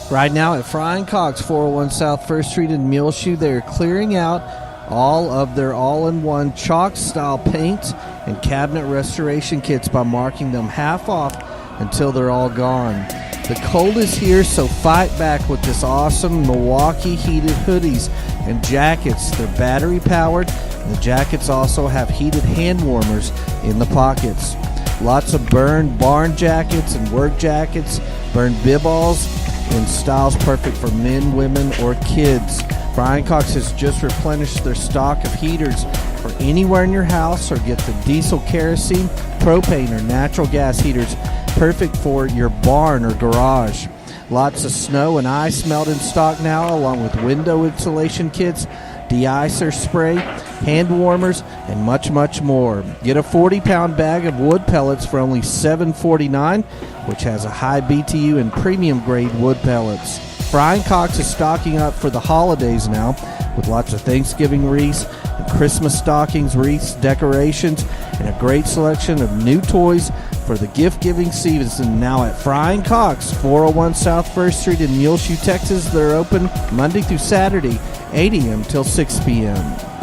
Right now at Fry and Cox, 401 South 1st Street in Muleshoe, they're clearing out all of their all-in-one chalk-style paint and cabinet restoration kits by marking them half off until they're all gone. The cold is here, so fight back with this awesome Milwaukee heated hoodies and jackets. They're battery-powered, and the jackets also have heated hand warmers in the pockets. Lots of Berne barn jackets and work jackets, Berne bib-alls, in styles perfect for men, women, or kids. Fry and Cox has just replenished their stock of heaters for anywhere in your house, or get the diesel, kerosene, propane, or natural gas heaters perfect for your barn or garage. Lots of snow and ice melt in stock now, along with window insulation kits, de-icer spray, hand warmers, and much, much more. Get a 40-pound bag of wood pellets for only $7.49, which has a high BTU and premium-grade wood pellets. Fry and Cox is stocking up for the holidays now, with lots of Thanksgiving wreaths and Christmas stockings, wreaths, decorations, and a great selection of new toys for the gift-giving season now at Fry and Cox, 401 South 1st Street in Muleshoe, Texas. They're open Monday through Saturday, 8 a.m. till 6 p.m.